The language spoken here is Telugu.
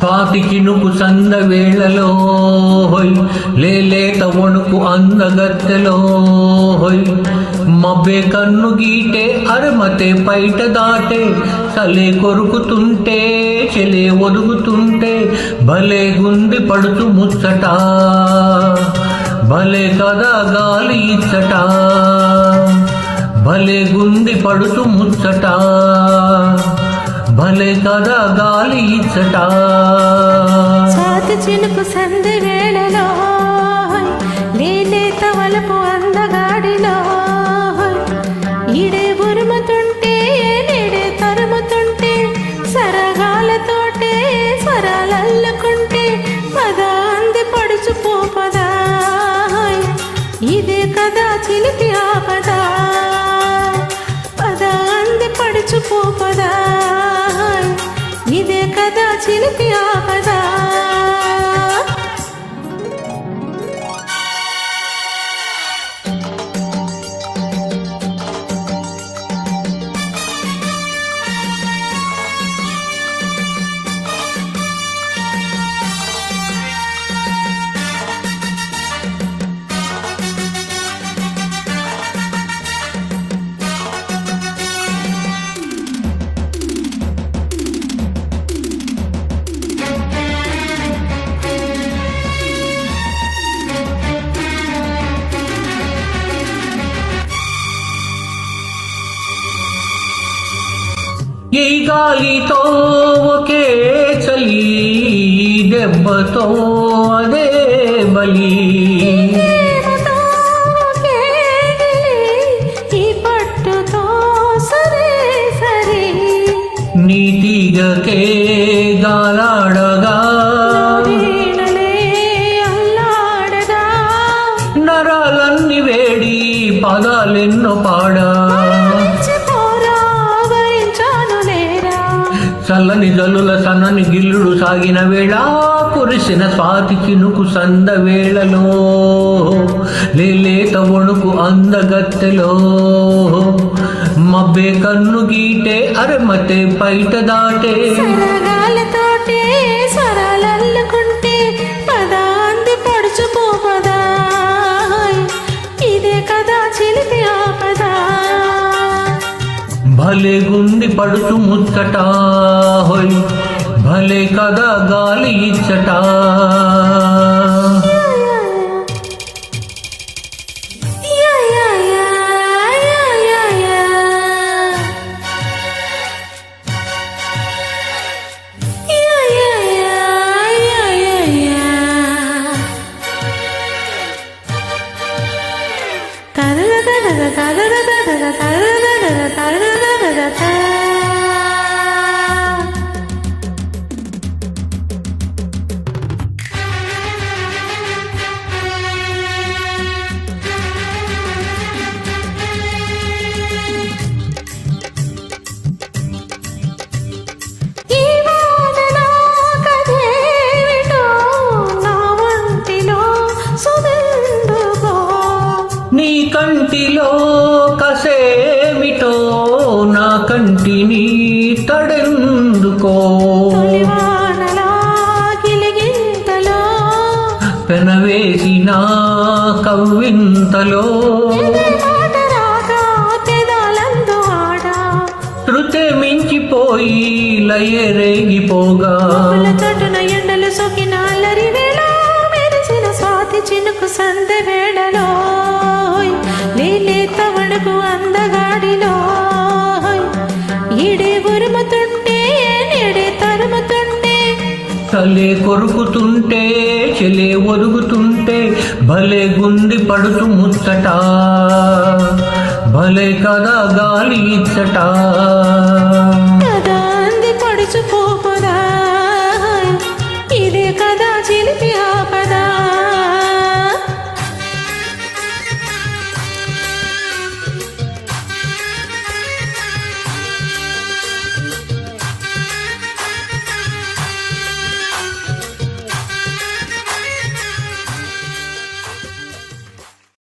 పాతికినుకు సంద వేళలో లేలేత వణుకు అందగత్తెలో మబ్బే కన్ను గీటే అరమతే పైట దాటే సలే కొరుకుతుంటే చెలే ఒదుగుతుంటే భలే గుంది పడుతు ముచ్చట భలే కదా గాలి ఇచ్చట భలే గుంది పడుతు ముచ్చట భలే కదా గాలి ఇచ్చట చాతి చినుకు సంధి వేళలో లేలేత వలపు అందగాడిలో ఈడే ఉరుముతుంటే నేడే తరుముతుంటే సరగాలతోటే స్వరాలల్లుకుంటే పద అంది పడుచుపో పదా ఇదే కదా చిలిపి ఆపదా పద అంది పడుచుపో పదా ఇదే కదా చిలిపి ఆపదా ఈ గాలితో ఒకే చలి దెబ్బతో అదే బలి ఈ పట్టుతో సరే సరే నీతిగకే గాలాడగా అల్లాడగా నరాలన్నీ వేడి పదాలెన్నో పాడా చల్లని జల్లుల సన్నని గిల్లుడు సాగిన వేళ కురిసిన స్వాతి చినుకు సంద వేళలో లేలేత వణుకు అందగత్తెలో మబ్బే కన్ను గీటే అరమతే పైట దాటే సరగాలతోటే స్వరాలల్లుకుంటే పదా అంది పడుచుపో పదా ఇదే కదా చిలిపి ఆపదా భలే గుండి పడుతు ముచ్చట భలే కదా గాలి ఇచ్చట నీ కంటిలో కసేమిటో నా కంటిని తడెందుకో పెనవేసిన కవ్వింతలో శృతే మించిపోయి లయరేగిపోగా ఎండలు సొకిన అల్లరి వేళ మెరిసిన స్వాతి చినుకు సంద వేళలో లేలేత వణుకు అందగాడిలో ఈడే ఉరుముతుంటే నేడే తరుముతుంటే చలే కొరుకుతుంటే చెలే ఒదుగుతుంటే భలే గుంది పడుతు ముచ్చట భలే కదా గాలి ఇచ్చట కదా అంది పడుచుకో